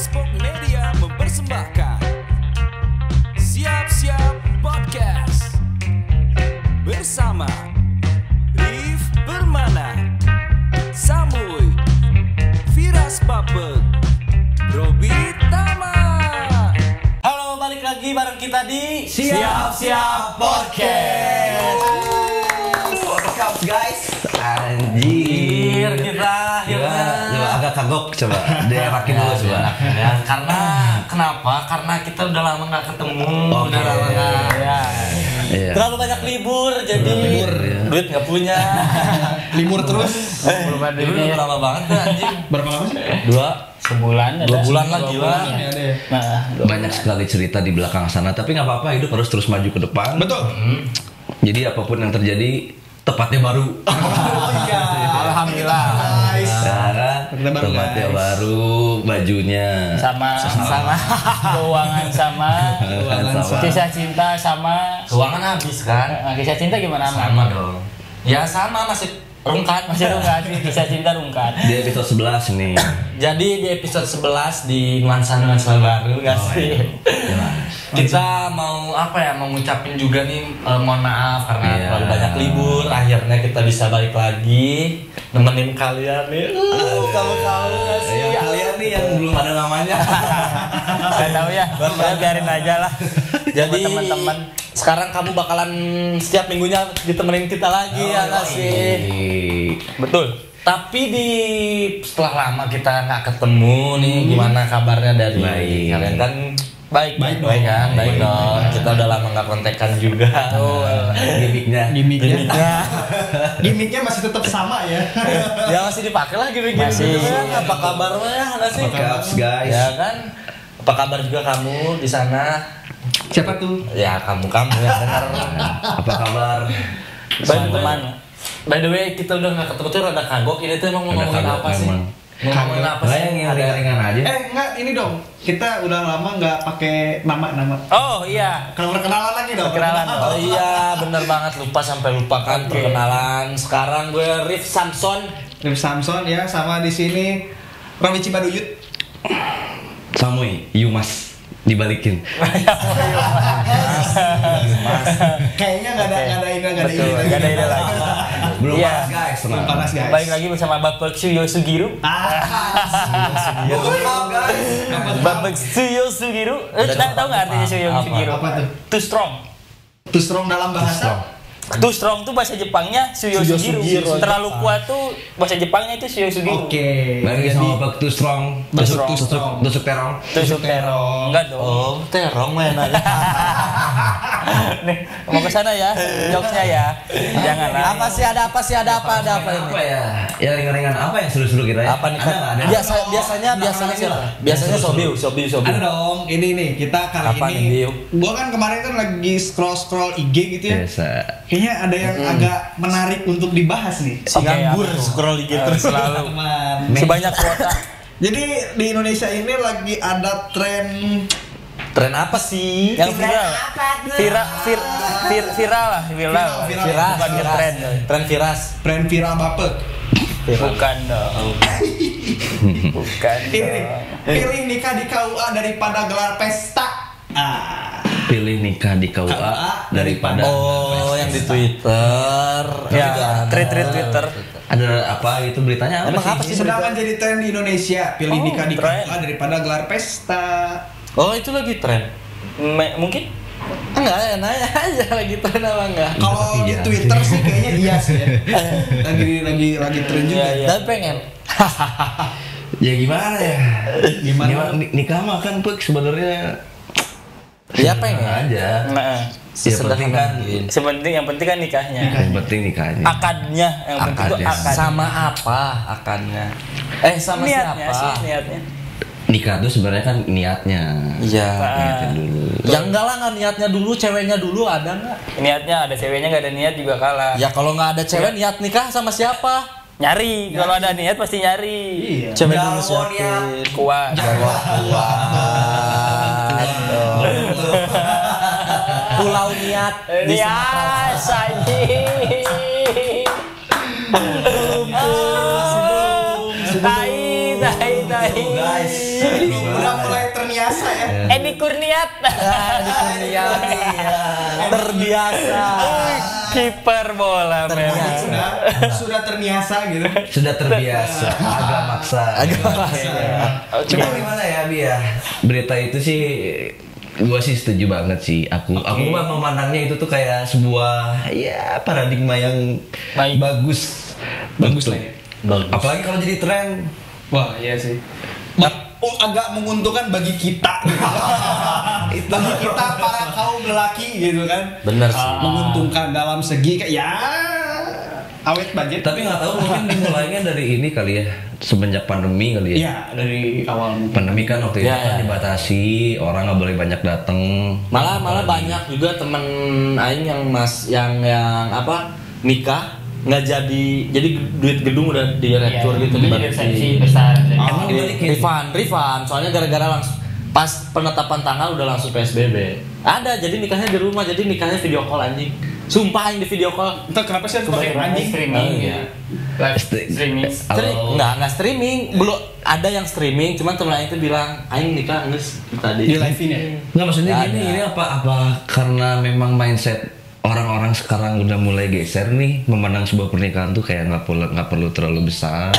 Spok Media mempersembahkan Siap-siap Podcast bersama Rif Permana, Samuy, Firas Papeng, Robi Tama. Halo, balik lagi bareng kita di Siap-siap Podcast. Podcast guys. Anjir, kita Coba agak kagok, coba diarakin dulu coba. Ya, karena kenapa? Karena kita udah lama nggak ketemu, Oke. udah lama nggak. Iya. Terlalu banyak libur, jadi Libur, ya. duit nggak punya. Libur terus. Libur udah lama banget tuh, anjing. Berapa lama sih? Sebulan 2 bulan lah gila. Ya, ada ya. Nah, Banyak sekali cerita di belakang sana, tapi nggak apa-apa, hidup harus terus maju ke depan. Betul. Jadi apapun yang terjadi, tepatnya baru. Oh iya. alhamdulillah. Guys. Ya kan? Tepatnya baru, Tepatnya guys. baru, bajunya sama keuangan sama kisah cinta sama Keuangan habis kan? kisah cinta gimana Sama dong. Ya sama, masih rungkat. masih rungkat kisah cinta rungkat di episode 11 nih. Jadi di episode 11 di nuansa-nuansa baru nggak sih? Kita mau apa ya, mau ngucapin juga nih mohon maaf karena Iya. terlalu banyak libur. Akhirnya kita bisa balik lagi nemenin kalian nih. Kamu nggak sih? Ya, kalian nih yang belum ada namanya. nggak tahu ya biarin aja lah. Jadi Buat teman-teman sekarang kamu bakalan setiap minggunya ditemenin kita lagi ya nggak sih? betul Tapi setelah lama kita nggak ketemu nih, gimana kabarnya dari Baik. kalian kan? baik Baik dong. Baik kan, baik dong. Kita udah lama nggak kontekan juga. Gimiknya. Gimiknya. Gimiknya masih tetap sama ya. Ya masih dipakai lah gini-gini. Masih. Apa kabarnya nggak sih? Podcast guys. Ya kan. Apa kabar juga kamu di sana? Siapa tuh? Ya kamu yang dengar. Apa kabar? teman By the way, kita udah nggak ketemu tuh rada kagok. Ini tuh emang mau Rada ngomongin kagok apa sih? memang. Mau ngomongin apa Lah sih? yang ringan-ringan aja. Enggak, ini dong. Kita udah lama nggak pakai nama. oh iya Kalau perkenalan lagi dong. Perkenalan. Oh iya, bener banget, lupa sampai lupa kan Oke. perkenalan. Sekarang gue Rif Samson. Rif Samson ya, sama di sini Robi Cibaduyut. Samuy, Yumas dibalikin. Kayaknya nggak ada ini. betul nggak ada ide lagi Belum Iya. panas guys, tenang. Panas guys. baik lagi bersama Bapak Suyo Sugiru Bapak Suyo Sugiru tahu nggak artinya Suyo Apa? Sugiru Apa tuh? too strong Too strong dalam bahasa. Too strong tuh bahasa Jepangnya Suyo Suyo Sugiru. Sugiru. Terlalu kuat tuh bahasa Jepangnya itu Suyo Sugiru. Oke. Balik lagi sama Bapak Too Strong. Tusuk terong. Tusuk terong. Enggak dong. Oh, terong mainan. Nih, mau ke sana ya. Jokesnya ya. Jangan lah. Apa sih, ada apa ini? Apa ya? Ya ringan-ringan apa yang seru-seru kita ya? Apa nih? Ada nggak? Ada. Biasanya siapa? Biasanya Sobiu. Ada dong, ini nih kita kali Apa nih, ini. Biu? Gua kan kemarin kan lagi scroll IG gitu ya. Biasa. Kayaknya ada yang agak menarik untuk dibahas nih. Si nganggur scroll IG terus selalu. Teman. Sebanyak kuota. Jadi di Indonesia ini lagi ada Tren apa sih? Yang viral. Viral lah, viral. Viral. Bukan tren. Tren viral. tren viral bapet. Bukan dong. Bukan. Ini nih, dong. pilih nikah di KUA daripada gelar pesta. Pilih nikah di KUA daripada. Oh, yang di Twitter. Ya, tweet Twitter. Ada apa itu beritanya? Emang apa sih? Sedangkan jadi tren di Indonesia, pilih Oh, nikah di tren. KUA daripada gelar pesta. Oh, itu lagi tren. Mungkin Enggak, ya nanya aja lagi tren apa enggak? Kalau di Iya. Twitter sih kayaknya iya sih ya. Lagi tren juga. Iya. Dan pengen. Ya gimana ya? Gimana? Nikah mah kan Pek sebenarnya Ya pengen. aja. nah, Ya penting kan. yang penting kan nikahnya. Yang penting nikahnya. Akadnya yang penting itu Akadnya. akad. Sama apa akannya? Sama niatnya siapa? sih niatnya. Nikah tuh sebenarnya kan niatnya. Iya. Niatnya dulu. Ya enggak lah, nggak niatnya dulu, ceweknya dulu ada nggak? Niatnya ada ceweknya nggak ada niat juga kalah. Ya kalau nggak ada cewek niat nikah sama siapa? Nyari. Kalau ada niat pasti nyari. Iya. Cewek Jarwo dulu siapa? niat. Kuat. Pulau niat di Sumatera. Biasa ini. Tai. guys. Udah mulai terbiasa ya. Edi Kurniat. Edi Kurniat. Terbiasa. Kiper bola memang. Sudah terbiasa gitu. Sudah terbiasa, agak maksa. Cuma gimana ya Bi ya? Berita itu sih gua sih setuju banget sih. Aku mah memandangnya itu tuh kayak sebuah ya paradigma yang bagus Bagus lah ya. Apalagi kalau jadi tren. Wah, iya sih. Agak menguntungkan bagi kita. Bagi kita para kaum lelaki gitu kan. Bener sih. Menguntungkan dalam segi kayak ya awet budget. Tapi nggak tahu mungkin dimulainya dari ini kali ya, semenjak pandemi kali ya. Iya, dari awal Pandemi kan waktu itu Ya, kan ya. dibatasi, orang nggak boleh banyak datang. Malah banyak juga temen aing yang apa nikah nggak jadi duit gedung udah direktur gitu Jadi resepsi besar. Emang dibalikin? refund soalnya gara-gara langsung pas penetapan tanggal udah langsung PSBB ada jadi nikahnya di rumah jadi nikahnya video call anjing sumpah yang di video call Entah kenapa sih harus pakai Kebanyakan anjing. streaming Oh, ya. Live streaming. Halo. nggak streaming belum ada yang streaming cuman temen aing itu bilang aing nikah nges tadi Di live-in ya. Nggak maksudnya Nggak gini, ada. ini apa karena memang mindset orang-orang sekarang udah mulai geser nih memandang sebuah pernikahan tuh kayak nggak perlu terlalu besar,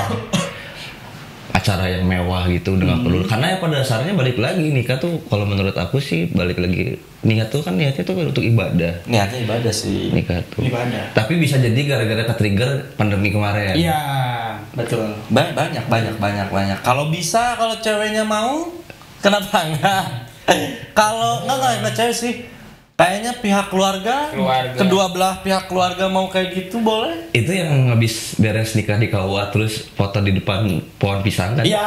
acara yang mewah gitu udah nggak perlu. Karena ya pada dasarnya balik lagi nikah tuh kalau menurut aku sih balik lagi niat tuh kan niatnya tuh untuk ibadah. niatnya ibadah sih Nikah tuh. Ibadah. Tapi bisa jadi gara-gara ke-trigger pandemi kemarin. Iya, betul. banyak kalau bisa kalau ceweknya mau kenapa enggak kalau enggak cewek sih kayaknya pihak keluarga kedua belah pihak keluarga mau kayak gitu boleh Itu yang habis beres nikah di KUA terus foto di depan pohon pisang kan? Iya,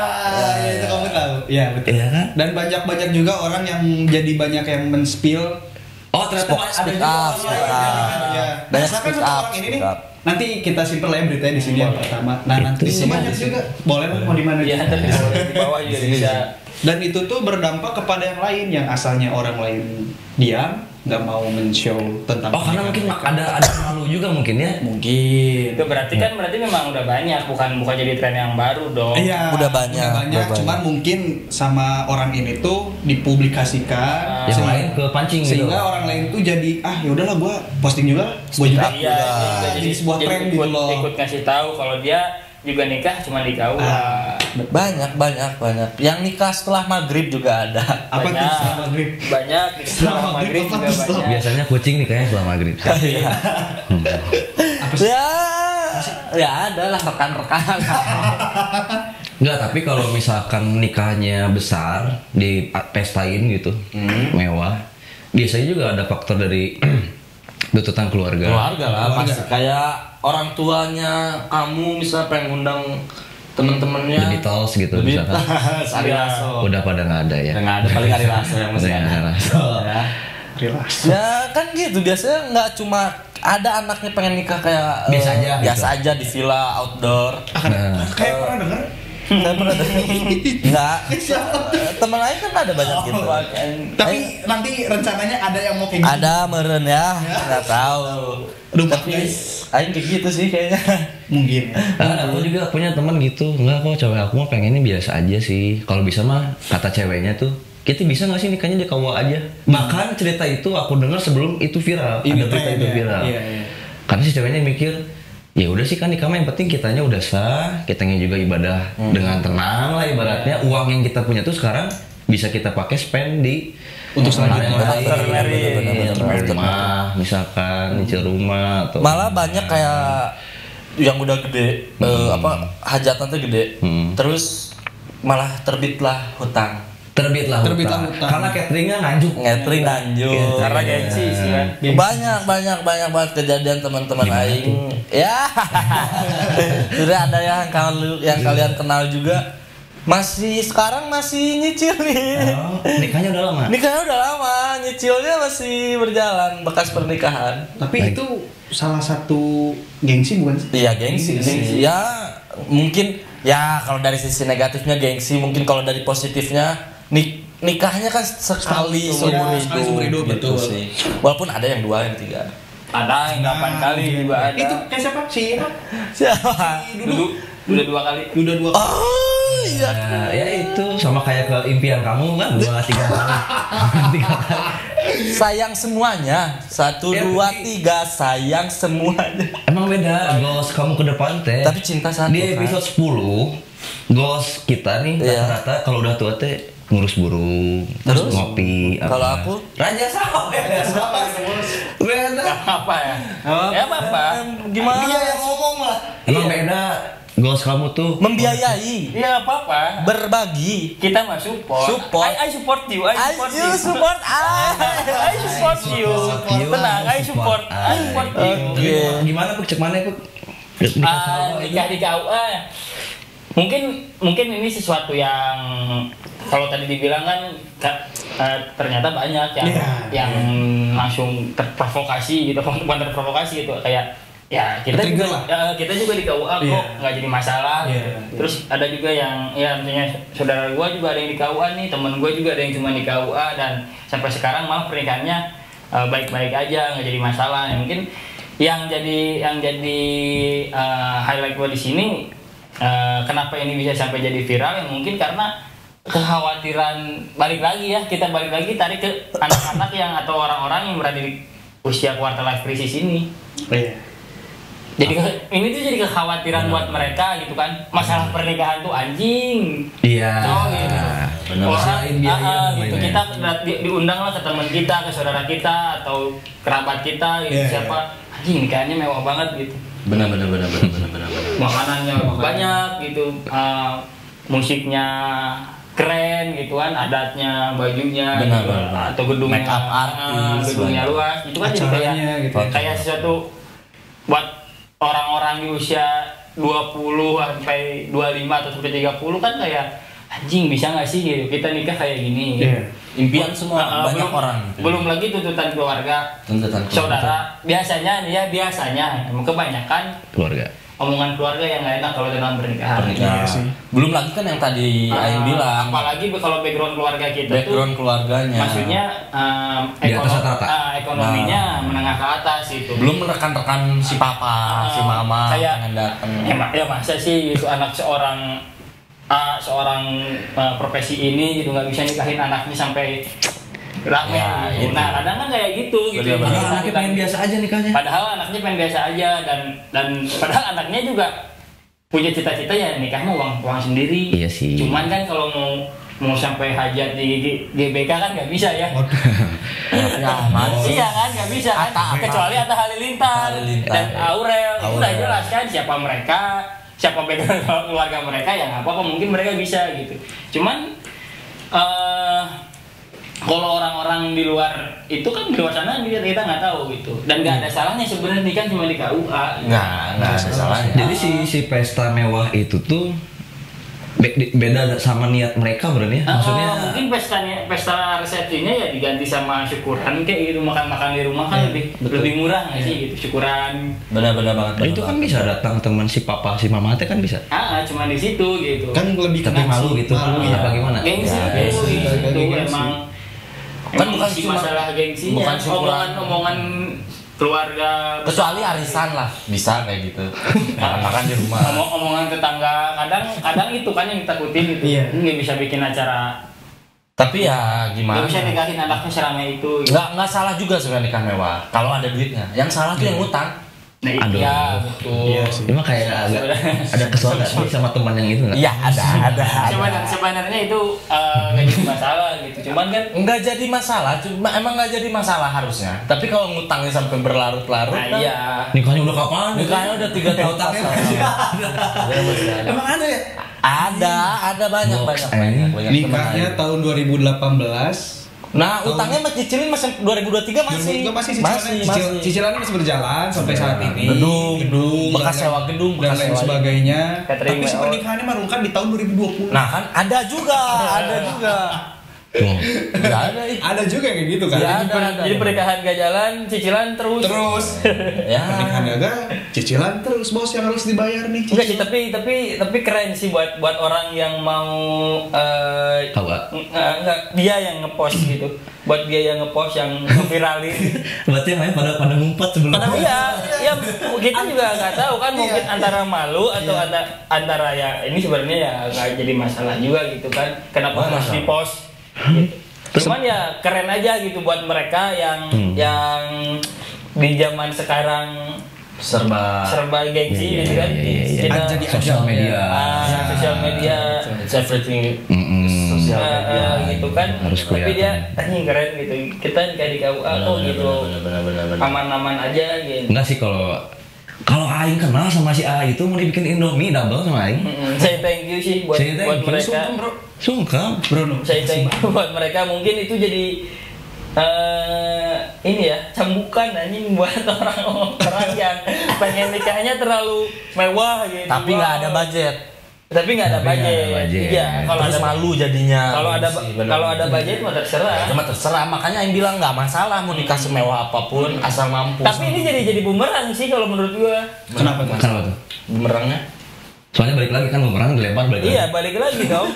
itu kamu tahu. Iya, betul. Iya kan? Dan banyak juga orang yang jadi banyak yang men-spill. Oh ternyata ada speak juga up, orang speak lain. up. Ya. Banyak Misalkan speak satu up, orang ini nih, speak up. nanti kita simpel lah ya beritanya di sini yang pertama. Nah, nanti Itu sih. banyak juga. Boleh lah, mau di mana? Iya, juga. di bawah juga bisa. Dan itu tuh berdampak kepada yang lain yang asalnya orang lain diam, nggak mau men-show tentang Oh karena mungkin ada malu juga mungkin ya. mungkin. Itu berarti memang udah banyak, bukan jadi tren yang baru dong. Iya, Udah banyak. Cuman mungkin sama orang ini tuh dipublikasikan Yang lain ke pancing gitu. sehingga orang lain tuh jadi ya udahlah gua posting juga, gua juga. Iya, Jadi sebuah tren gitu loh. Ikut ngasih tahu kalau dia juga nikah cuma di KUA. banyak yang nikah setelah maghrib juga ada Apa tuh Banyak. setelah maghrib? Banyak di setelah Setelah maghrib maghrib juga apa tuh setelah- banyak. Biasanya kucing nih kayaknya setelah maghrib. ya ada lah rekan-rekan Enggak, tapi kalau misalkan nikahnya besar di pestain gitu, mewah, biasanya juga ada faktor dari tuntutan keluarga. keluarga lah pasti kayak orang tuanya kamu misalnya pengen undang temen-temennya The Beatles gitu The misalkan. Beatles, Ari Lasso Udah pada nggak ada ya. nggak ada paling Ari Lasso yang masih Udah nggak ada ada. ya. Ya kan gitu biasanya nggak cuma ada anaknya pengen nikah kayak Biasa aja biasa gitu. aja di villa outdoor. Nah, Kayak pernah denger? Saya pernah nggak temen lain kan ada banyak gitu. Tapi nanti rencananya ada yang mau kayak gitu. Ada meren ya nggak tahu. Aduh, Tapi guys. aing kayak gitu sih kayaknya. Mungkin. aku juga punya teman gitu. Enggak kok, cewek aku mah pengennya biasa aja sih. Kalau bisa mah kata ceweknya tuh, kita bisa nggak sih nikahnya di KUA aja? Bahkan cerita itu aku dengar sebelum itu viral. Ini Ada berita tren itu ya? viral. Iya, iya. Karena si ceweknya mikir, ya udah sih kan nikah mah yang penting kitanya udah sah, kitanya juga ibadah dengan tenang lah ibaratnya. Uang yang kita punya tuh sekarang bisa kita pakai spend di Untuk hal yang selanjutnya. lain. Rumah, misalkan nyicil rumah atau Malah banyak kayak yang udah gede apa hajatan tuh gede. Terus malah terbitlah hutang. terbitlah Terbitlah hutang. hutang. Karena cateringnya nganjuk. Ngetring lanjut. Karena gengsi sih kan. Banyak banget kejadian teman-teman aing. Ya. Sudah ada yang kalian kenal juga. Sekarang masih nyicil nih. Oh, nikahnya udah lama. Nikahnya udah lama, nyicilnya masih berjalan bekas pernikahan. Tapi itu salah satu gengsi bukan sih? Iya gengsi sih. Ya mungkin ya kalau dari sisi negatifnya gengsi, mungkin kalau dari positifnya nikahnya kan sekali seumur hidup. Sekali seumur hidup, gitu betul. sih. Walaupun ada yang 2 yang 3. Ada yang 8 kali juga ada. Itu kayak siapa? Si Siapa? Dulu udah 2 kali. Udah 2 Oh Iya. Ya itu sama kayak ke impian kamu kan 2-3 kali. 3 kali. Sayang semuanya. 1, 2, 3 sayang semuanya. Emang beda goals kamu ke depan teh. Tapi cinta satu. Di episode 10 goals kita nih Iya. rata-rata kalau udah tua teh ngurus burung, terus ngopi. Kalau aku Raja Sawah. Beda. Apa ya? Ya apa? gimana? Dia yang ngomong lah. Emang beda goals kamu tuh. Membiayai, Ya apa? berbagi. Kita mah support. Support. I support you. I support you. Ayo support I support you. Tenang, I support. I support you. Oke. Gimana Puk? Cek mana Puk? Nikah di KUA. Mungkin ini sesuatu yang kalau tadi dibilang kan ternyata banyak yang langsung terprovokasi gitu, bukan terprovokasi gitu, kayak ya kita juga di KUA kok nggak jadi masalah. Terus ada juga yang ya artinya saudara gue juga ada yang di KUA nih, temen gue juga ada yang cuma di KUA dan sampai sekarang malah pernikahannya baik-baik aja, nggak jadi masalah. Ya, mungkin yang jadi highlight gue di sini, kenapa ini bisa sampai jadi viral? Ya mungkin karena kekhawatiran kita balik lagi tarik ke anak-anak yang atau orang-orang yang berada di usia quarter life crisis ini. Jadi ini tuh jadi kekhawatiran buat mereka gitu kan. Masalah pernikahan tuh anjing. Iya. Gitu. Orang gitu kita diundang lah ke teman kita, ke saudara kita atau kerabat kita gitu, siapa anjing nikahnya mewah banget gitu. Benar. Makanannya banyak gitu, musiknya keren gitu kan, adatnya, bajunya, Benar. atau gedungnya, Make up artis, gedungnya luas, itu kan jadi kayak sesuatu buat orang-orang di usia 20 sampai 25 atau sampai 30 kan kayak anjing bisa nggak sih gitu kita nikah kayak gini. Impian semua banyak orang. Belum lagi tuntutan keluarga. Saudara biasanya kebanyakan Keluarga. omongan keluarga yang nggak enak kalau dalam pernikahan. Belum lagi kan yang tadi Aing bilang. Apalagi kalau background keluarga kita keluarganya. maksudnya Di atas rata-rata. ekonominya menengah ke atas itu. Belum rekan-rekan si papa, si mama kayak yang datang. ya masa sih itu anak seorang profesi ini gitu nggak bisa nikahin anaknya sampai rame gitu. Nah kadang kan kayak gitu. Padahal anaknya pengen biasa aja nikahnya. Padahal anaknya pengen biasa aja dan padahal anaknya juga punya cita-cita ya nikah mah uang sendiri. Iya sih. Cuman kan kalau mau sampai hajat di GBK kan nggak bisa ya. Iya kan nggak bisa kan. Kecuali Atta Halilintar dan Aurel. Itu udah jelas kan siapa mereka, siapa background keluarga mereka, yang apa mungkin mereka bisa gitu. Cuman kalau orang-orang di luar itu kan di luar sana kita nggak tahu gitu, dan nggak ada salahnya sebenarnya nikah cuma di KUA. Nggak ada salahnya. Jadi si pesta mewah itu tuh beda sama niat mereka berarti ya? Maksudnya mungkin pesta resepsinya ya diganti sama syukuran kayak gitu, makan di rumah kan lebih murah nggak sih gitu, syukuran. Benar banget. itu kan bisa datang teman si papa si mama teh kan bisa. Cuma di situ gitu. Kan lebih Tapi malu gitu. Apa gimana? Gengsi itu emang. Kan bukan cuma masalah gengsinya, bukan syukuran. omongan keluarga, Kecuali arisan lah bisa kayak gitu. Makan di rumah. omongan tetangga, kadang itu kan yang ditakutin gitu. Nggak bisa bikin acara. Tapi ya gimana? Nggak bisa nikahin anaknya seramai itu. Gitu. Nggak salah juga sebenarnya nikah mewah. Kalau ada duitnya. Yang salah tuh yang utang. Nah, Aduh. iya betul. Emang kayak ada kesalahan sih sama teman yang itu nggak? Iya ada. Sebenarnya itu nggak jadi masalah gitu. Cuman kan Nggak jadi masalah, emang nggak jadi masalah harusnya. Tapi kalau ngutangnya sampai berlarut-larut, nah, iya. Nikahnya udah kapan? Nikahnya udah 3 tahun Emang ada ya? Ada banyak. Nikahnya tahun 2018. Nah, utangnya masih cicilin masih 2023 masih. Cicilannya masih berjalan sampai saat ini. Gedung, bekas sewa gedung, dan lain sebagainya. Catering Tapi si pernikahannya marungkan di tahun 2020. Nah, kan ada juga. Oh. Nggak ada. Ada juga kayak gitu kan. Iya, ada. Jadi pernikahan gak jalan, cicilan terus. Ya. Pernikahan gagal, cicilan terus bos yang harus dibayar nih. Enggak sih, tapi keren sih buat orang yang mau KUA. enggak dia yang ngepost gitu. Buat dia yang ngepost yang ngeviralin. Berarti yang lain pada ngumpet sebelum. Padahal ya kita juga nggak tahu kan mungkin antara malu atau antara ya ini sebenarnya ya nggak jadi masalah juga gitu kan. Kenapa harus di-post? Gitu. Cuman ya keren aja gitu buat mereka yang di zaman sekarang serba gengsi gitu kan. Kita Jadi sosial media. sosial media Everything Sosial gitu kan. Harus Tapi kelihatan. dia anjing keren gitu. Kita kayak di KUA kok gitu. Benar. Aman-aman aja gitu. Enggak sih kalau Aing kenal sama si A itu mau dibikin Indomie double sama Aing. Saya thank you sih buat Saya thank you. mereka. Sungkem. Bruno. Saya thank you buat mereka. Mungkin itu jadi ini ya cambukan anjing buat orang-orang yang pengen nikahnya terlalu mewah gitu. Tapi nggak ada budget. Tapi nggak ada budget. Iya, kalau Terus ada malu jadinya. kalau ada budget mah terserah. Cuma terserah, makanya yang bilang nggak masalah mau dikasih mewah apapun asal mampu. Tapi ini jadi bumerang sih kalau menurut gua. Kenapa tuh? Kenapa tuh? bumerangnya Soalnya balik lagi kan bumerang dilempar balik Iya, lagi. balik lagi dong.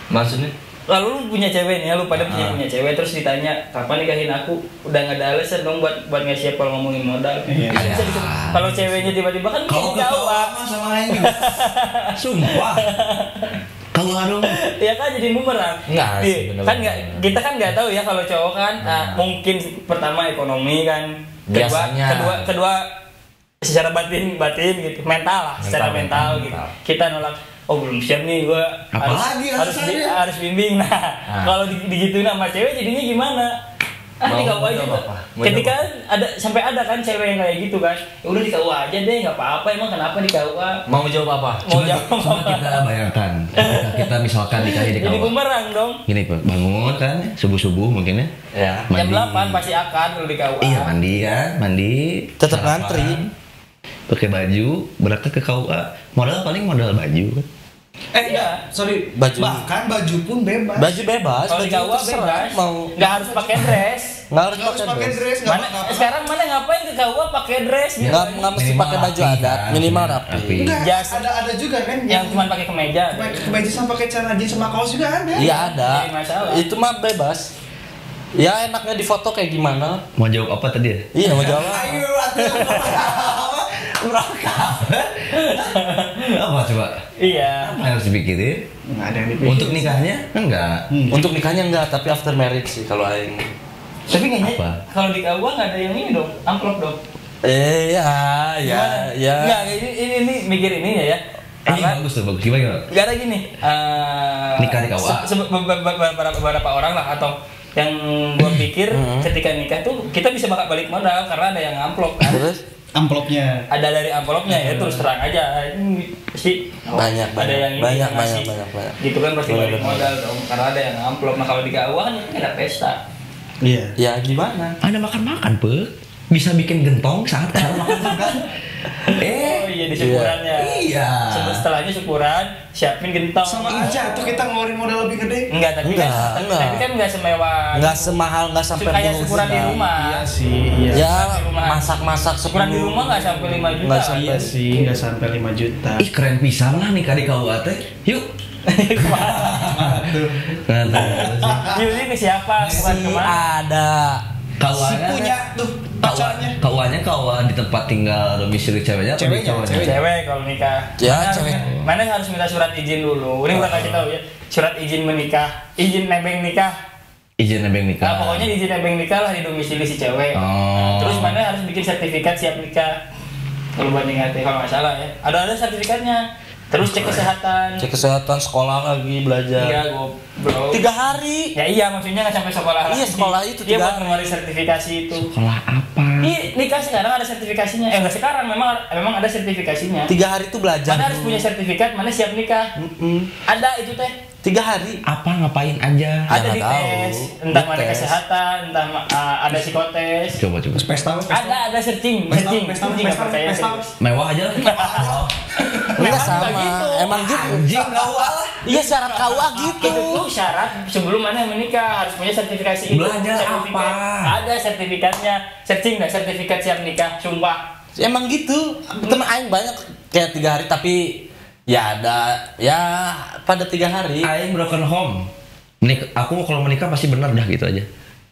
maksudnya Lalu lu punya cewek nih, lu pada punya cewek terus ditanya kapan nikahin aku, udah nggak ada alasan dong buat nggak siap kalau ngomongin modal. Bisa disebut. Kalau ceweknya tiba-tiba kan Kalau bikin jawab, sama Aing. Sumpah. Kalau dong. ya kan jadi bumerang. Enggak sih, bener-bener. Kan nggak, kita kan nggak tahu ya kalau cowok kan mungkin pertama ekonomi kan, Biasanya. kedua secara batin gitu, mental lah, secara mental gitu. Kita nolak. Oh belum siap nih gue Apalagi harus bimbing. Nah, kalau digituin sama cewek jadinya gimana? Mau Di KUA jawab juga. apa? Mau Ketika sampai ada kan cewek yang kayak gitu kan. Ya udah di KUA aja deh, nggak apa-apa. Emang kenapa di KUA? mau jawab apa? Mau jawab Cuma kita bayangkan, kita misalkan nikahnya di Jadi KUA. bumerang dong. Gini Pak, bangun kan subuh-subuh mungkin ya. Ya. Jam 8 pasti akan kalau di KUA. Iya mandi, Tetap sarapan, ngantri. pakai baju, berangkat ke KUA. Modal baju kan. Iya. Sorry, Baju. bahkan baju pun bebas. Baju bebas, Kalau di baju KUA terserah. bebas. Mau Nggak harus pakai dress. nggak harus Nggak harus pakai dress, nggak Mana apa-apa. sekarang mana ngapain ke KUA pakai dress gitu? nggak mesti pakai baju adat, minimal rapi. Enggak, Jas. ada juga kan Yang cuma pakai kemeja. pakai kemeja sama pakai celana jeans sama kaos juga ada. Iya ada. Jadi masalah. Itu mah bebas. Ya enaknya di foto kayak gimana? Mau jawab apa tadi ya? Iya mau jawab. Ayo, Apa coba? Iya. Apa yang harus dipikirin? Enggak ada yang dipikir. Untuk nikahnya? Enggak. Untuk nikahnya enggak, tapi after marriage sih kalau aing. Tapi kayaknya Apa? kalau di KUA nggak ada yang ini dong, amplop dong. Ya. Nggak, ini mikir ininya ya. Ini Karena bagus tuh, bagus. Gimana? nggak ada gini. Nikah di KUA. Beberapa orang lah atau yang gua pikir ketika nikah tuh kita bisa balik modal karena ada yang amplop kan. Terus amplopnya. Ada dari amplopnya ya terus terang aja. Ini pasti Banyak, ada yang ini banyak, yang ngasih. banyak. Gitu kan pasti balik Benar-benar. modal dong karena ada yang amplop. Nah kalau di KUA kan ada pesta. Iya. ya gimana? Ada makan-makan, Pe. Bisa bikin gentong saat cara makan juga. Oh iya di syukurannya. Iya. Setelahnya syukuran, siapin gentong. Sama aja tuh kita ngeluarin modal lebih gede. Enggak, tapi kan Enggak. tapi kan enggak semewah. Nggak semahal, nggak sampai kayak puluh syukuran di juta. rumah. Iya sih, iya. Ya Di rumah. masak-masak Syukuran di rumah enggak sampai 5 juta. Nggak sampai. Iya sih, nggak sampai 5 juta. Ih keren pisan lah nikah di KUA teh. Yuk. Nah, tuh. Yuli ke siapa? Bukan Si kemana? ada. Si punya tuh pacarnya. KUA-nya KUA di tempat tinggal domisili ceweknya atau Ceweknya, cowoknya? cewek. Cewek kalau nikah. Ya, Mana cewek. Mana harus minta surat izin dulu. Ini udah kasih tahu ya. Surat izin menikah, izin nebeng nikah. Izin nebeng nikah. Nah, pokoknya izin nebeng nikah lah di domisili si cewek. Oh. Terus mana harus bikin sertifikat siap nikah. Kalau buat nikah kalau nggak salah ya. Ada sertifikatnya. Terus cek kesehatan. Cek kesehatan, sekolah lagi belajar. Iya, goblok. 3 hari. Ya iya, maksudnya nggak sampai sekolah. Iya, lagi. sekolah itu Dia 3 buat hari. ngeluarin sertifikasi itu. Sekolah apa? Iya, nikah sekarang ada sertifikasinya. Enggak sekarang, memang ada sertifikasinya. 3 hari itu belajar. Mana harus punya sertifikat, mana siap nikah. Ada itu teh. 3 hari. Apa ngapain aja? Ada nggak di tahu. tes, entah mana Di tes. kesehatan, entah ada psikotes. Coba. Pesta. Ada searching, Pesta, searching, pesta, searching, nggak pesta, percaya pesta. serius. Mewah aja lah. Enggak Memang sama. nggak gitu. Emang gitu. Anjing KUA lah. Iya syarat KUA gitu. Itu tuh syarat sebelum mana menikah harus punya sertifikasi itu. Belajar Sertifikat. apa? Ada sertifikatnya. Searching dah sertifikat siap nikah, sumpah. Emang gitu. Temen aing banyak kayak 3 hari tapi ya ada ya pada 3 hari. Aing broken home. Aku kalau menikah pasti benar dah gitu aja.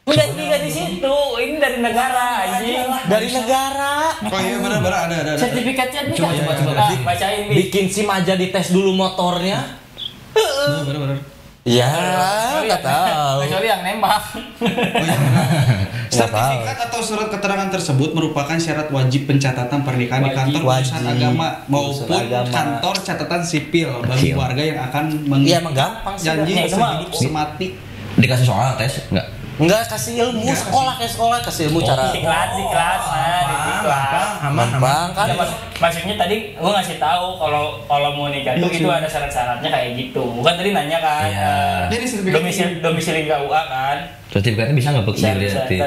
Enggak nikah di situ. Ini dari negara anjing. Dari negara. Oh iya benar ada. Sertifikatnya nikah. Coba. Bacain Bi. Bikin SIM aja dites dulu motornya. Benar. Ya, nggak tahu. Kecuali yang nembak. Sertifikat atau surat keterangan tersebut merupakan syarat wajib pencatatan pernikahan di kantor urusan Wajib. agama Urusan maupun agama. kantor catatan sipil bagi warga yang akan Iya emang gampang sih. janji Ya, itu mah- sehidup semati. Dikasih soal tes enggak? Enggak kasih ilmu, sekolah kasih ilmu cara Di kelas, nah, di kelas. gampang kan. Ya, maksudnya tadi gua ngasih tahu kalau mau nikah itu ada syarat-syaratnya kayak gitu. Bukan tadi nanya kan Iya. Jadi sertifikat domisili KUA kan. Sertifikatnya bisa nggak Bisa, dilihatin?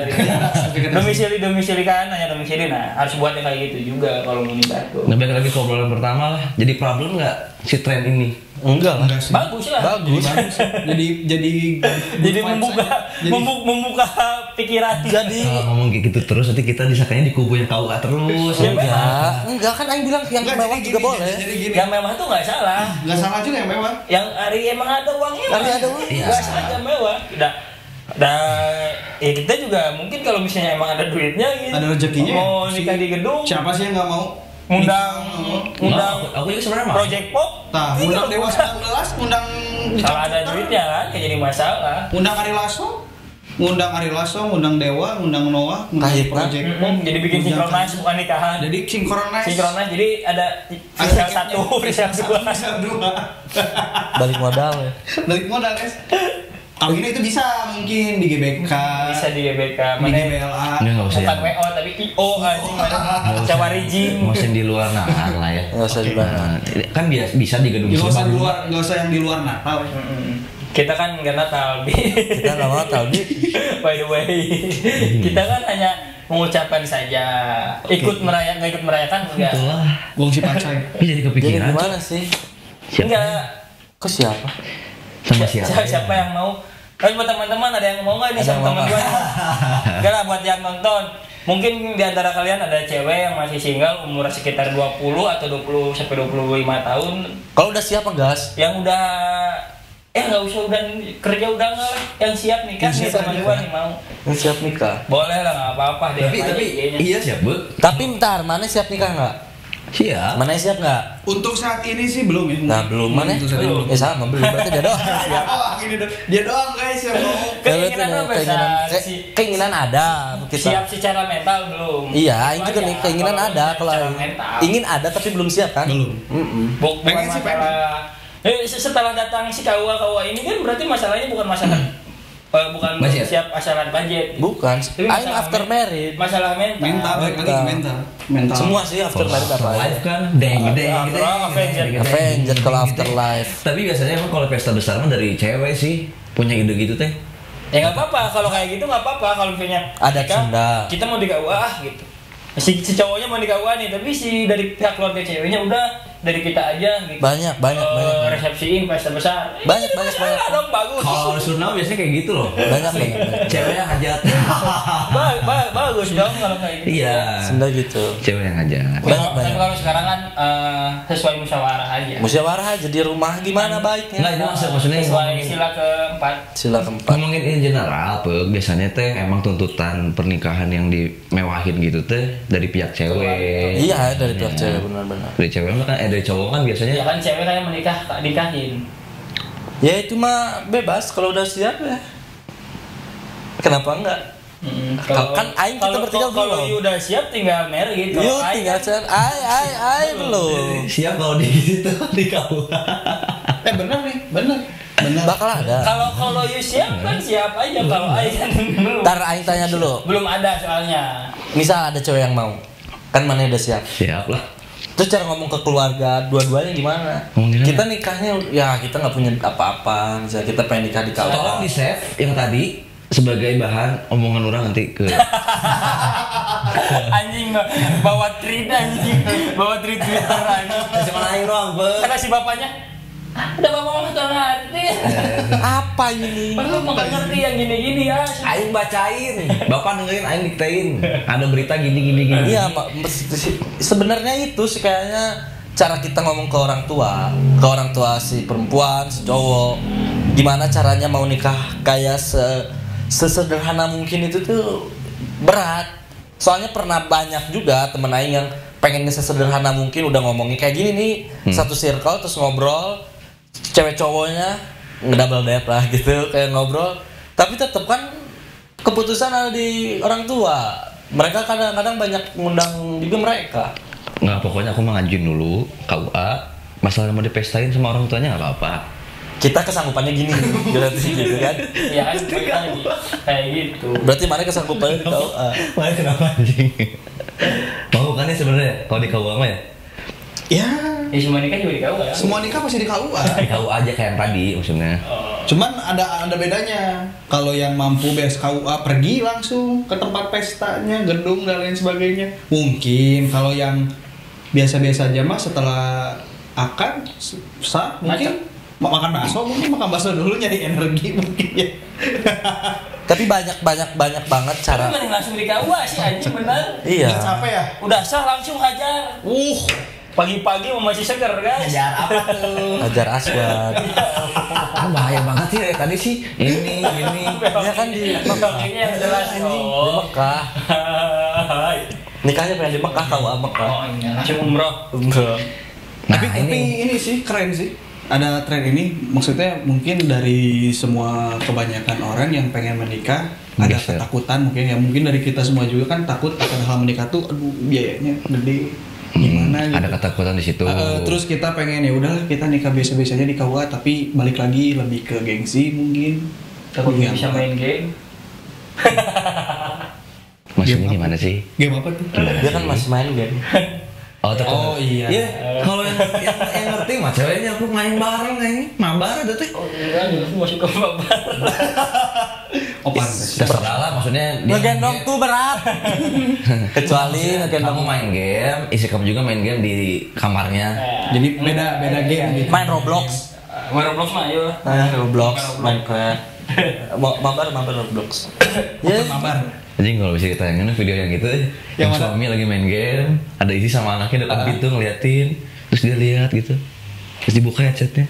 domisili kan, nanya domisili. Nah, harus buatnya kayak gitu juga kalau mau nikah tuh. Nah, balik lagi ke obrolan pertama lah. Jadi problem nggak si tren ini? Enggak lah. sih. Bagus lah. Bagus. Jadi membuka pikiran. Jadi Kalau ngomong kayak gitu terus nanti kita disangkanya di kubu yang KUA terus. Ya, enggak kan aing bilang yang Enggak, mewah jadi juga gini, boleh. Jadi gini. Yang mewah tuh nggak salah. Nggak salah juga yang mewah. Yang hari emang ada uangnya. Hari ada uang. Iya. Nggak salah mewah. Ya kita juga mungkin kalau misalnya emang ada duitnya gitu. Ada rezekinya. Mau nikah di gedung. Siapa sih yang nggak mau? Undang Aku juga sebenarnya mau. Project Pop. Nah, Ini undang kalau Dewa 19, undang kalau ada duitnya kan kayak jadi masalah. undang Ari Lasso, undang Dewa, undang Noah, undang Kahitna. Project Pop. Jadi bikin undang- sinkronis bukan nikahan. Jadi sinkronis. Jadi ada risal 1, risal 2. Risal 2. Balik modal ya. Balik modal guys. Tahun ini itu bisa mungkin di GBK, Bisa di GBK, di mana GBLA. Nggak usah bukan yang WO tapi IO anjing mana. Cawarijing. mau yang di luar nalar lah ya. Enggak usah dibahas. Nah, kan bisa di gedung Nggak usah di Selebang. luar, nggak usah yang di luar Natal. Kita kan nggak Natal, Bi. Kita enggak mau tahu Bi. By the way, kita kan hanya mengucapkan saja. Nggak ikut merayakan enggak? Itulah. Wong si Pancai. Ini jadi Jadi kepikiran. gimana sih? Enggak. Kok siapa? Sama siapa? Siapa yang mau? Kan buat teman-teman ada yang mau nggak nih Ada sama yang teman mau gue? Enggak lah buat yang nonton. Mungkin di antara kalian ada cewek yang masih single umur sekitar 20 atau 20 sampai 25 tahun Kalau udah siap gas? yang udah nggak usah udah kerja udah nggak lah, yang siap nikah nih sama gue nih mau. Yang siap nikah. Boleh lah nggak apa-apa deh. Tapi iya siap bu. Tapi ntar mana siap nikah nggak? Siap. Mana yang siap nggak? Untuk saat ini sih belum ya. Nah belum mana? Untuk saat ini belum. Sama belum berarti dia doang. Oh, ini dia doang guys yang mau. Keinginan Berarti apa besar? keinginan ada kita. Siap secara mental belum? Iya, Itu ini juga aja. nih keinginan Kalau ada kalau secara mental. ingin ada tapi belum siap kan? Belum. Bukan Pengen sih, masalah. Setelah datang si KUA ini kan berarti masalahnya bukan masalah bukan Budget. siap masalah budget. Bukan. Tapi I'm masalah after married. Masalah mental. Mental, balik lagi ke mental. Semua sih after married apa aja. Live kan, deng gitu. Avenger. Avenger kalau afterlife. Tapi biasanya emang kalau pesta besar mah dari cewek sih punya ide gitu teh. Ya nggak apa-apa kalau kayak gitu nggak apa-apa kalau misalnya Ada nikah, Sunda. kita mau di KUA gitu. Si cowoknya mau di KUA nih, tapi si dari pihak keluarga ceweknya udah dari kita aja gitu. Banyak. Resepsiin pesta besar. Banyak. Dong bagus. Kalau Sunda biasanya kayak gitu loh. Banyak. Ceweknya hajat. Bagus dong kalau kayak gitu. Iya. Sunda gitu. Cewek yang hajat. Banyak. Tapi kalau sekarang kan sesuai musyawarah aja. Musyawarah aja di rumah gimana baiknya. Enggak itu maksudnya Sesuai ngomongin, sila keempat. Sila keempat. ngomongin in general apa biasanya teh emang tuntutan pernikahan yang dimewahin gitu teh dari pihak cewek. Iya dari pihak cewek benar-benar. Dari cewek mah kan dari cowok kan biasanya Ya kan cewek kayak menikah tak nikahin. Ya itu mah bebas kalau udah siap ya. Kenapa enggak? Kan aing kita bertiga kalau belum. you udah siap tinggal married. Kalau Yuk aing tinggal kan- siap. Ai belum. siap kalau di situ di kau. Bener nih, bener. Bakal ada. Kalau you siap kan siap aja. Kalau aing kan belum. Ntar aing tanya dulu. Belum ada soalnya. Misal ada cewek yang mau. Kan mana udah siap. Siap lah. Terus cara ngomong ke keluarga dua-duanya gimana? Ngomongin Kita nikahnya ya kita nggak punya apa-apa. Misalnya kita pengen nikah di Tolong KUA. di save yang tadi sebagai bahan omongan orang nanti ke Anjing bawa tweet anjing. Bawa tweet Twitter anjing. Cuma aing doang, Be. Kata si bapaknya, Udah bapak mama tuh ngerti. Apa ini? Bapak nggak ngerti yang gini-gini ya. Aing bacain, bapak dengerin, aing diktein. Ada berita gini. Iya, sebenarnya itu sih kayaknya cara kita ngomong ke orang tua si perempuan, si cowok, gimana caranya mau nikah kayak sesederhana mungkin itu tuh berat. Soalnya pernah banyak juga temen aing yang pengennya sesederhana mungkin udah ngomongin kayak gini nih, satu circle terus ngobrol, cewek cowoknya ngedouble date lah gitu kayak ngobrol, tapi tetep kan keputusan ada di orang tua. Mereka kadang-kadang banyak ngundang juga mereka. Nggak, pokoknya aku mau ngajuin dulu KUA. Masalah mau dipestain sama orang tuanya nggak apa-apa. Kita kesanggupannya gini, berarti gitu kan? Ya kan kayak gitu. Berarti mana kesanggupannya di KUA? Mana kenapa anjing? Mau kan ya sebenarnya kalau di KUA mah ya? Ya, Semua nikah juga di KUA ya. semua nikah pasti di KUA. Di KUA aja kayak yang tadi maksudnya. Cuman ada bedanya. Kalau yang mampu beres KUA pergi langsung ke tempat pestanya, gedung dan lain sebagainya. Mungkin kalau yang biasa-biasa aja mah setelah akad sah mungkin makan bakso dulu nyari energi mungkin ya. Tapi banyak banget cara. Tapi langsung di KUA sih anjing bener. Iya. Capek ya? Udah sah langsung hajar. Pagi-pagi masih seger guys. Hajar apa tuh? Hajar aswad. Bahaya banget sih tadi sih. Ini. Ya kan di Mekah. Ini yang jelas Di Mekah. Nikahnya pengen di Mekah, KUA Mekah. Oh iya, langsung umroh. Nah, tapi ini sih keren sih. Ada tren ini, maksudnya mungkin dari semua kebanyakan orang yang pengen menikah ada Geser. ketakutan mungkin ya, mungkin dari kita semua juga kan takut akan hal menikah tuh, aduh biayanya gede gimana gitu. Ada ketakutan di situ. Terus kita pengen ya udahlah kita nikah biasa-biasanya di KUA, tapi balik lagi lebih ke gengsi mungkin. Takut Iya, bisa main game. Maksudnya gimana sih? Game apa tuh? Dia kan masih main game. Oh iya. Iya, kalau yang ngerti mah ceweknya aku main bareng kayaknya. Mabar ada tuh. Oh enggak, aku masuk ke bapak. Oh pantes. Terserah lah maksudnya dia Ngegendong tuh berat. Kecuali ngegendong kamu main game, isi kamu juga main game di kamarnya. Jadi beda game gitu. main Roblox. Main Roblox mah ayo. Roblox, Minecraft. Mabar Roblox. Ya, mabar. Jadi kalau bisa ditayangin video yang gitu, yang mana? suami lagi main game, ada isi sama anaknya depan pintu ngeliatin, terus dia lihat gitu, terus dibuka ya chatnya,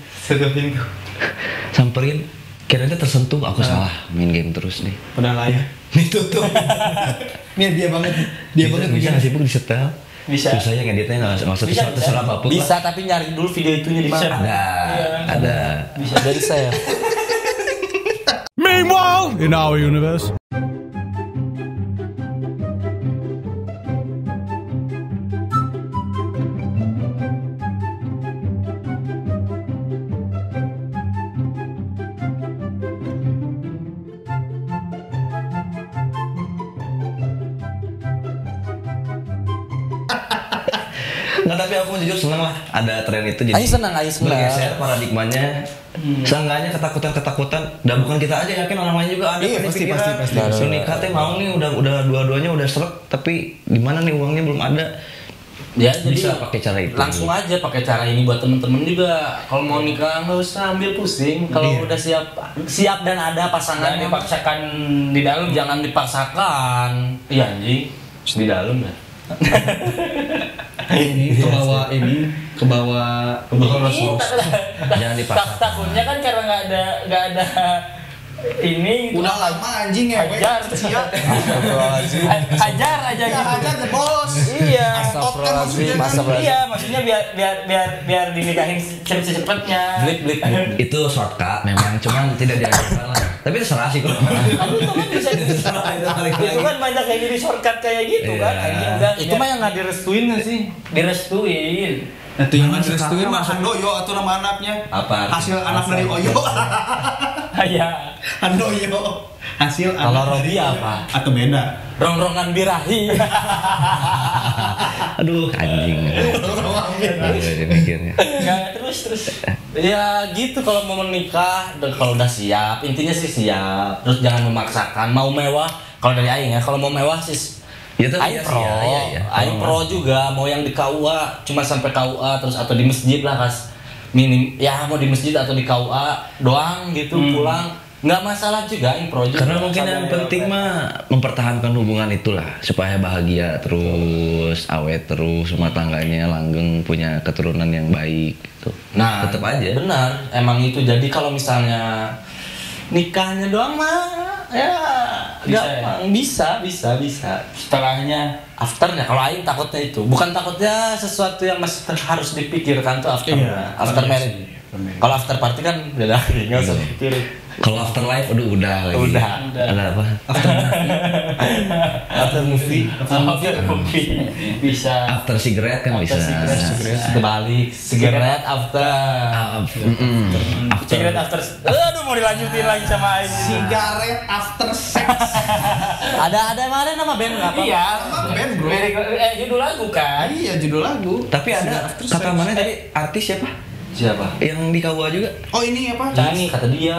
samperin, kira-kira tersentuh, aku salah main game terus nih. Udah lah ya. Ditutup. Nih dia banget Bisa begini. nggak sih bu disetel? Bisa. Terus saya ngeditnya nggak usah Bisa, terserah apapun. Bisa tapi nyari dulu video itunya di mana. Ada. Bisa dari saya. Meanwhile, in our universe. Nggak, tapi aku jujur seneng lah ada tren itu, jadi Aing senang. bergeser paradigmanya. Seenggaknya ketakutan dan bukan kita aja, yakin orang lain juga ada. Iya, kan pasti. pikiran, si nikah teh mau nih udah dua-duanya udah seret, tapi di mana nih uangnya belum ada. Ya Bisa jadi pakai cara itu. langsung aja pakai cara ini buat temen-temen juga. Kalau mau nikah nggak usah ambil pusing. Kalau udah siap dan ada Jangan pasangannya, dipaksakan di dalam. jangan dipaksakan. Iya anjing, di dalam ya. Ini ke bawah Jangan dipaksakan. Takutnya kan karena nggak ada ini. udah lama anjing ya. Hajar. Hajar aja gitu. Hajar the boss. Iya. Astagfirullahaladzim. Iya, maksudnya biar dinikahin cepet-cepetnya. Blip. Itu shortcut memang, cuman tidak dianjurkan lah. Tapi terserah sih kalau Tapi itu kan bisa itu kan banyak yang jadi shortcut kayak gitu kan. Iya. Anjing udah Itu mah yang nggak direstuin nggak sih? direstuin. Nah, itu yang direstuin mah Handoyo atau nama anaknya. Apa? Hasil anak dari Oyo. Iya. Handoyo. Hasil Kalau anak Robi dari apa? Atau beda. Rongrongan birahi. aduh anjing. Aduh, mikirnya. Enggak terus. Ya gitu kalau mau menikah, kalau udah siap, intinya sih siap. Terus jangan memaksakan. Mau mewah, kalau dari Aing ya, kalau mau mewah sih Ya tuh Aing iya pro, sih, ya. Aing pro juga. Mau yang di KUA, cuma sampai KUA terus atau di masjid lah kas. minim ya mau di masjid atau di KUA doang gitu pulang nggak masalah juga impro juga. Karena mungkin yang penting mah mempertahankan hubungan itulah supaya bahagia terus, awet terus, rumah tangganya langgeng, punya keturunan yang baik gitu. Nah tetap aja. benar emang itu. Jadi kalau misalnya nikahnya doang mah ya gampang bisa. Setelahnya Afternya kalau Aing takutnya itu bukan takutnya sesuatu yang masih harus dipikirkan tuh afternya, after marriage. Kalau after party kan beda lagi, nggak usah dipikirin. Kalau afterlife udah lagi. Udah. Ada apa? After movie, bisa After cigarette kan bisa. Kebalik, cigarette after. cigarette after. Aduh mau dilanjutin lagi sama Aing. Cigarette after sex. Ada mana nama band nggak apa? Iya, Band, bro. judul lagu kan. Iya, judul lagu. Tapi ada kata mana tadi artis siapa? Siapa? Yang di KUA juga. Oh, ini apa? Ini kata dia.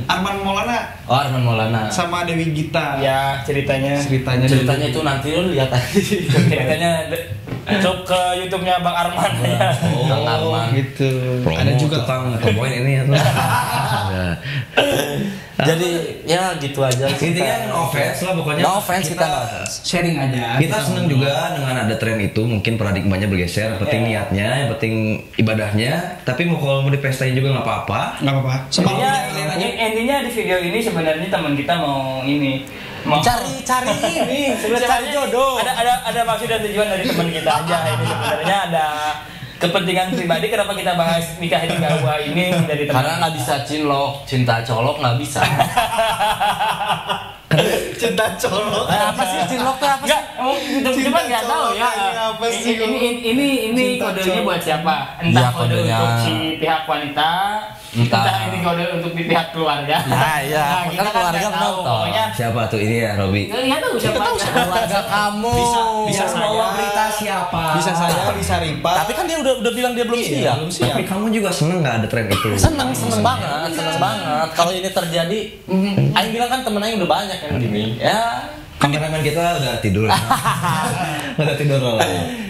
Arman Maulana Oh Arman Maulana. sama Dewi Gita. Ya ceritanya Ceritanya itu nanti lu lihat aja. ceritanya cok ke YouTube-nya Bang Arman ya. Bang Arman. gitu. Promo, Ada juga tukang tomboin ini ya. Jadi ya gitu aja. Intinya no offense lah pokoknya. No offense kita. sharing aja. Kita seneng juga dengan ada tren itu, mungkin paradigmanya bergeser, yang penting niatnya, yang penting ibadahnya. Tapi kalau mau dipestain juga nggak apa-apa. Nggak apa-apa. Intinya di video ini sebenarnya teman kita mau Cari ini sebenarnya cari jodoh. Ada maksud dan tujuan dari teman kita aja. Ini sebenarnya ada kepentingan pribadi kenapa kita bahas nikah di KUA ini dari teman. Karena nggak bisa cinta colok nggak bisa. Cinta colok. Apa sih cinlok tuh apa sih? Cuma nggak tahu ya. Apa sih? Ini kodenya buat siapa? Entah Ya, kode kodenya. untuk si pihak wanita, entah ini kode untuk di pihak keluarga. Iya, kita kan keluarga nggak tahu. menonton. Pokoknya Siapa tuh ini ya, Robi? nggak tahu siapa. Keluarga kamu. Bisa Bawa berita siapa? Bisa saya, bisa Ripa. Tapi kan dia udah bilang dia belum siap. belum siap. Tapi kamu juga seneng nggak ada tren itu? Seneng banget. Kalau ini terjadi, Aing bilang kan temen Aing udah banyak yang gini. Ya, Kameramen kita udah tidur. Udah tidur loh.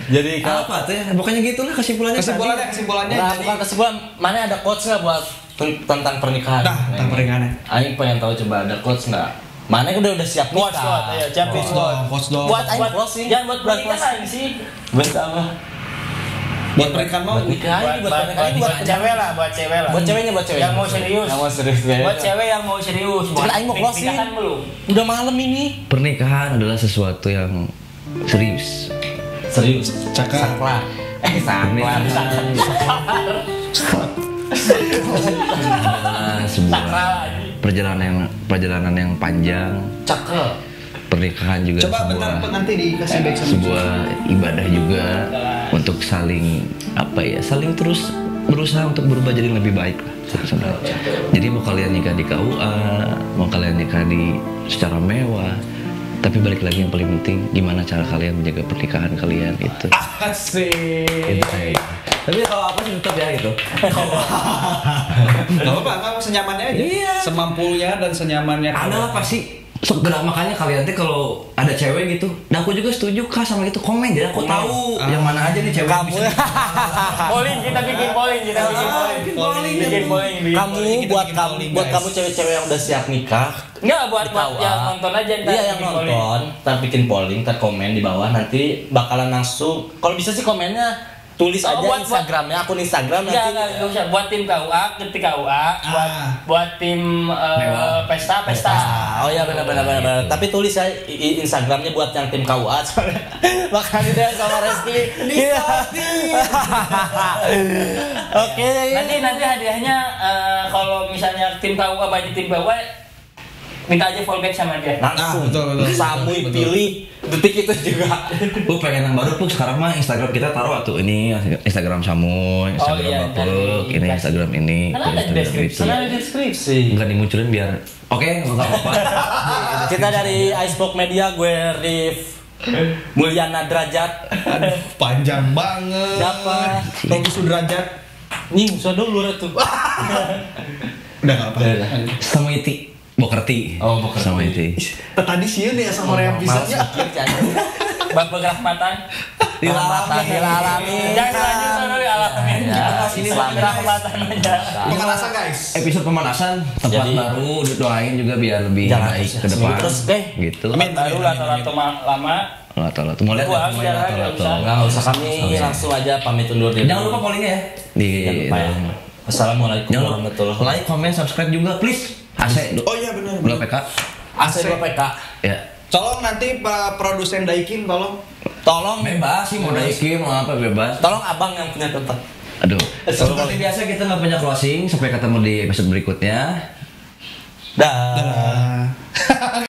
jadi Apa tuh ya? Pokoknya gitulah kesimpulannya. Kesimpulannya Nah, jadi bukan kesimpulan, mana ada quotes nggak buat tentang pernikahan? tentang pernikahan. Aing pengen tahu coba ada quotes nggak? Mana udah siap Quotes, nikah? ayo capin Quotes dong. Buat Aing closing. Jangan buat Buat pernikahan sih. Buat apa? Buat pernikahan mau. Buat nikah ini, buat pernikahan ini, buat cewek lah, buat cewek lah. Buat ceweknya. Yang mau serius. Yang mau serius. Buat cewek yang mau serius. Cuman Aing mau closing. Nikahan belum? Udah malam ini. Pernikahan adalah sesuatu yang serius. Serius. Cakap. Saklar. Saklar. Adalah sebuah perjalanan yang panjang. Cakep. Pernikahan juga Coba bentar nanti dikasih back sama sebuah ibadah juga untuk saling terus berusaha untuk berubah jadi lebih baik lah. Jadi mau kalian nikah di KUA, mau kalian nikah di secara mewah, tapi balik lagi yang paling penting gimana cara kalian menjaga pernikahan kalian itu. Asik. Tapi kalau apa sih tetap ya gitu. Gak apa-apa, kamu senyamannya aja. Iya. Semampunya dan senyamannya. Ada pasti. Makanya kalian tuh kalau ada cewek gitu, nah aku juga setuju kah sama itu, komen jadi aku tahu yang mana aja nih cewek kamu. Polling kita bikin polling. Kamu buat kamu cewek-cewek yang udah siap nikah. Enggak buat KUA. yang nonton aja ntar Iya yang bikin polling. nonton, ntar bikin polling, ntar komen di bawah nanti bakalan langsung. Kalau bisa sih komennya tulis aja Instagramnya, akun Instagram nanti. Enggak usah buat tim KUA, ketik KUA, buat tim pesta. Oh iya benar. Tapi tulis ya Instagramnya buat yang tim KUA soalnya bakal dia sama Reski. Oke. Nanti hadiahnya kalau misalnya tim KUA banyak tim KUA minta aja fallback sama dia. Langsung. Betul. Samui pilih detik itu juga. Gue pengen yang baru tuh sekarang mah Instagram kita taruh tuh ini Instagram Samu, Instagram iya, Bapuk, ini Instagram ini, Kan ada di Instagram deskripsi. itu. Ada deskripsi. Enggak dimunculin biar oke, enggak apa-apa. Kita dari Icebox Media, gue Rif Mulyana Derajat. Aduh, panjang banget. Siapa? Robi Sudrajat. Nih, usah dulu tuh. Udah gak apa. Sama Iti, Bokerti. Oh, Bokerti. Sama Iti. Tadi sieun ya sama yang bisanya. Bak bergerak mata. Dilalami. Jangan lanjut dulu dialamin. Ini Rahmatan aja. Pemanasan guys. Episode pemanasan tempat Jadi- baru, doain juga biar lebih Jangan baik terus, ke depan. terus, deh. Gitu. Baru lato-lato lama. Lato-lato. Mau lihat Buang, mulai jangan, lato-lato. nggak Nggak usah, kami langsung aja pamit undur diri. Jangan lupa follownya ya. Di Jangan lupa ya. Assalamualaikum Jangan lupa warahmatullahi wabarakatuh. like, comment, subscribe juga please. AC. Oh iya benar. Belum PK. AC 2 PK. Ya. Tolong nanti Pak produsen Daikin tolong. Tolong Bebas sih mau naikin mau apa bebas. Tolong abang yang punya tempat. Aduh. Seperti biasa kita nggak punya closing. Sampai ketemu di episode berikutnya. Dah.